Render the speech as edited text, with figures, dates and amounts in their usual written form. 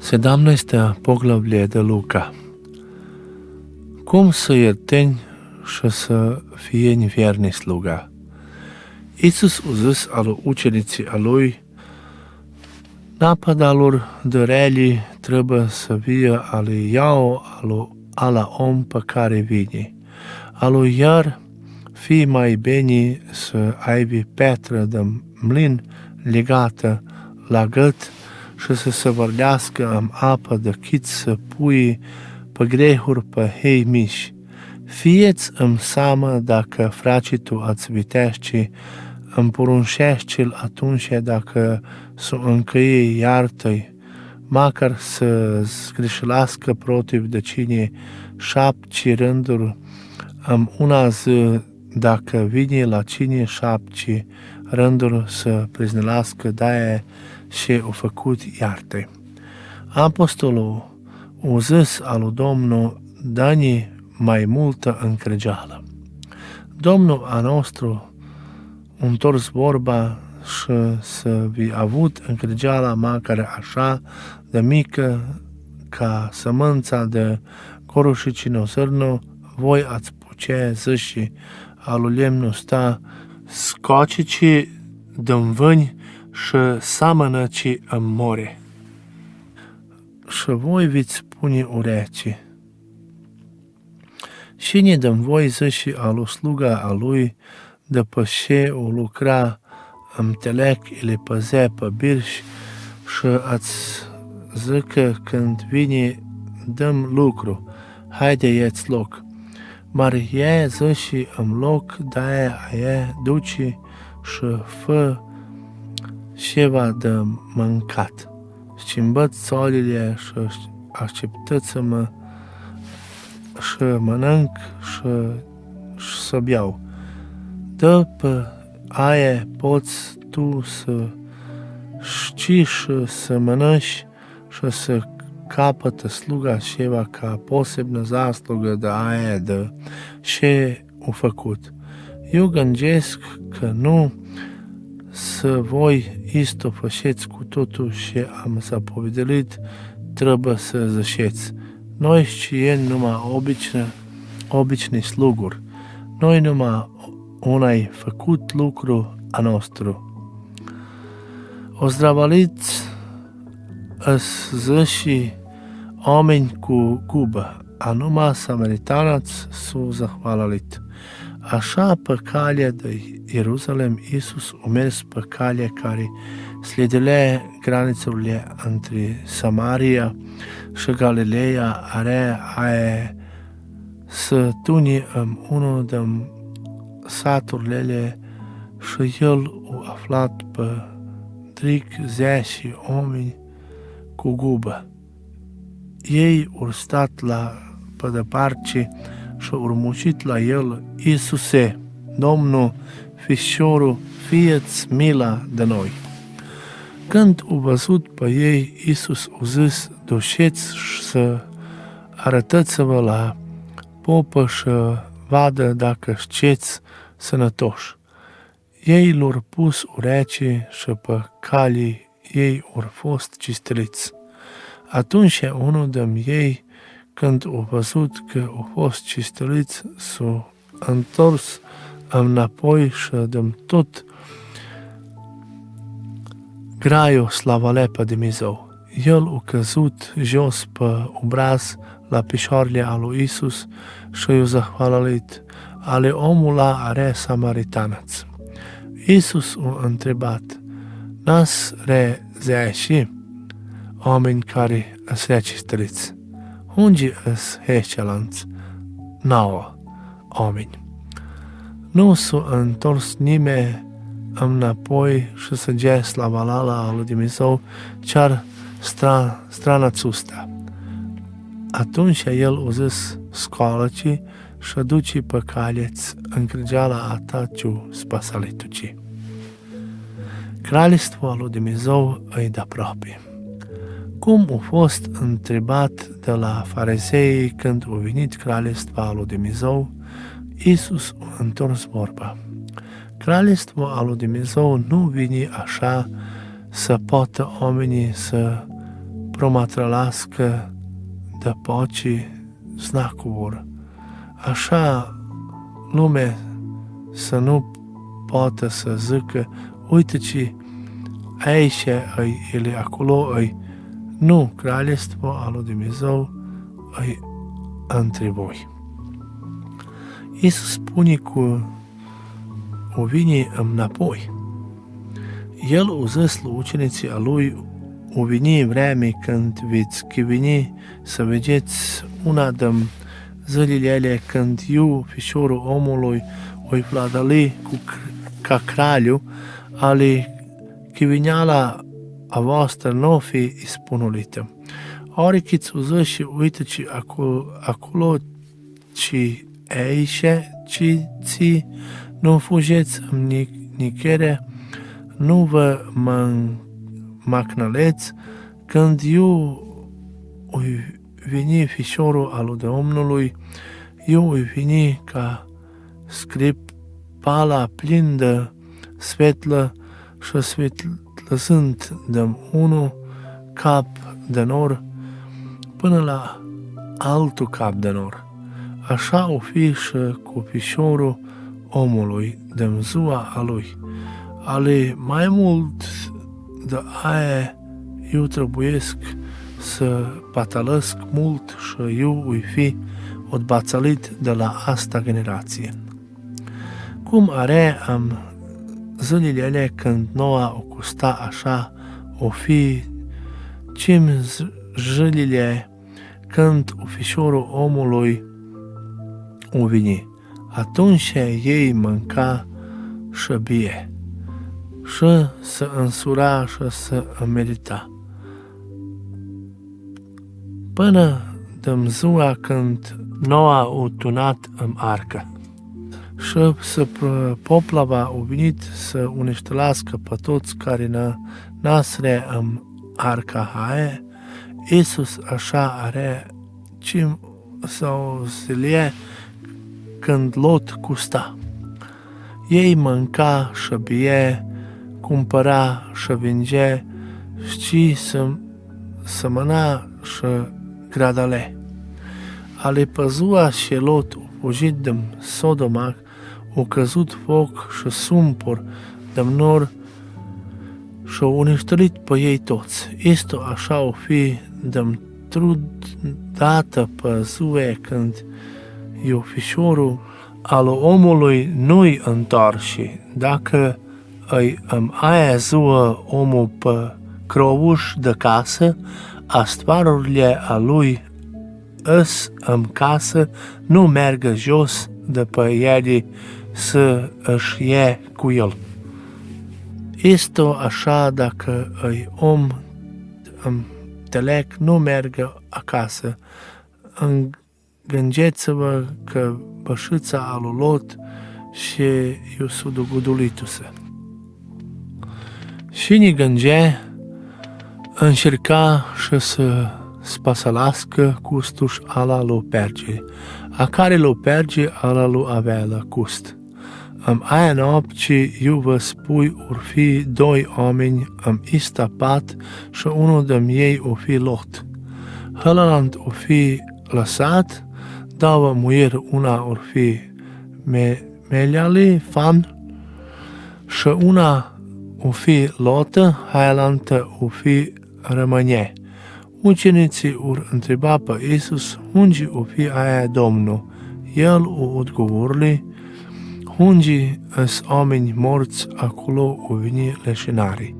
17. poglavlje de Luka. Cum să ierteni și să fie vjerni sluga? Isus a zis alu učenici a lui, napadalor de reli trebuie să vie ali iau ala om pe care vine. Alu iar fi mai bine să aibă petră de mlin legată la gât și să se vărdească în apă decât să pui pe grehuri pe hei mici. Fieți-mi seama dacă fracitul ați vitește, îmi poruncește-l atunci dacă s-o încăie iartă-i, măcar să zgrișească protiv de cine 7 rânduri în una zi, dacă vine la cine 7 rânduri să priznească de-aia și o făcut iartă. Apostolul a zis alu Domnul, dă-ni mai multă încrăgeală. Domnul a nostru întors vorba și să vi avut încrăgeala măcar așa de mică ca sămânța de corușicino zârno, voi ați putea zice alu lemnul sta scoacici din vâni și samănăci în more. Și voi viți pune urechi. Cine din voi zice alu sluga a lui, de pe ce o lucra în telec, le păzea pe birș și ați zică când vine dăm lucru, haide ieți loc. Mar ea zice în loc, de-aia aia duce și fă ceva de mâncat. Schimbăți țolile și așteptați-mă și mănânc și să beau. Dă pe aia poți tu să știi și să mănânci și să capătă sluga ceva ca posebnă zaslugă de aia de ce o făcut. Eu gândesc că nu să voi isto fășeți cu totul și am zapovedelit, trebuie să ziceți. Noi știem numai obični sluguri. Noi numai unai făcut lucru a nostru. Ozdravaliți îs ziși oameni cu gubă, a numai samaritanați s-o zahvalalit. Așa pe calea de Ierusalem, Iisus a mers pe calea care sledelea granițurile între Samaria și Galileea, are aia să tuni în unul din saturile și el a aflat pe dric 10 oameni cu gubă. Ei au stat pe departe și au muncit la el, Iisuse, Domnul, Fișorul, fie-ți mila de noi. Când au văzut pe ei, Iisus a zis, duceți să arătați-vă la popă și vadă dacă știți sănătoși. Ei l-au pus urece și pe calii ei au fost cisteliți. Atunci unul din ei, când a văzut că au fost cisteliți, s-a întors înapoi și din tot graiul slavale pe Dumnezeu. El a căzut jos pe obraz la picioarele a lui Isus și i-a zahvalalit. Ale omul are samaritanați. Isus a întrebat, n-ați rezeași oameni care îs recisteliți? Unde îs hecelanți? 9 oameni. Nu s-a întors nimeni înapoi și să gea slavalala a lui Dumnezeu, cer strana țusta. Atunci el a zis, scoală-ci și duci pe caleți încrăgeala a ta ciu spasalituci. Kraljestvo lui Dumnezeu îi de aproape. Cum a fost întrebat de la farisei când a venit Kraljestvo lui Dumnezeu, Iisus a întors vorba. Kraljestvo lui Dumnezeu nu vine așa să poată oamenii să promatralască de pace znacul vor. Așa lume să nu poată să zică, uite ce aici ele acolo nu, Kraljestvo al lui Dumnezeu între voi. Iisus spune că o vine înapoi. El o zis la ucenicii a lui, o vine vreme când veți veni să vedeți una din zilele alea când eu, Fișorul omului, o-i vladali ca craliu, ale chivineala a voastră nu fi ispunulită. Ori câți o zis și uite ce acolo ce aici, ce ți nu fugeți în nichere, nu vă macnăleți, când eu oi veni Fișorul al Domnului, eu oi veni ca scripala plin de svetlă și svetlăsând de unul cap de nor până la altul cap de nor. Așa o fi și cu Fișorul omului de ziua a lui. Ale mai mult de aia eu trebuiesc să patalăsc mult și eu oi fi odbațălit de la asta generație. Cum are am zilele alea când Noa o custa așa, o fi cim zilele când Fișorul omului o vine. Atunci ei mânca și bie și să însura și să medita. Până de ziua când Noa o tunat în arcă. Și să poplava a venit să uniștească pe toți care nasre în arca aia, Iisus așa are cim sau zilie când Lot custa. Ei mânca și bie, cumpăra și vinge și să mâna și gradale. Ale pe ziua și Lot o fugit din Sodoma, o căzut foc și sumpor de nor și au uniștărit pe ei toți. Este așa o fi de trudată pe ziua când eu Fișorul al omului nu-i întoarce. Dacă îi aia ziua omul pe crovuș de casă, astvarurile a lui îs în casă, nu mergă jos de pe ele să își ie cu el. Este așa dacă îi om înțeleg nu mergă acasă. Gândeți-vă că bășița a lui Lot și eu s-o dugudulitu-se. Și ne gânge încerca și să spasălască custuș ala lui Perge, a care lui Perge ala lui avea la cust. În aia noapte, eu vă spui, or fi doi oameni în ista pat și unul de ei o fi Lot. Hălălant o fi lăsat, dava muier una or fi meleali fan și una o fi Lotă, hailantă o fi rămâne. Ucenicii ur întreba pe Iisus, unde o fi aia Domnul? El o odgovorli, unde îs oameni morți, acolo o veni leșinarii.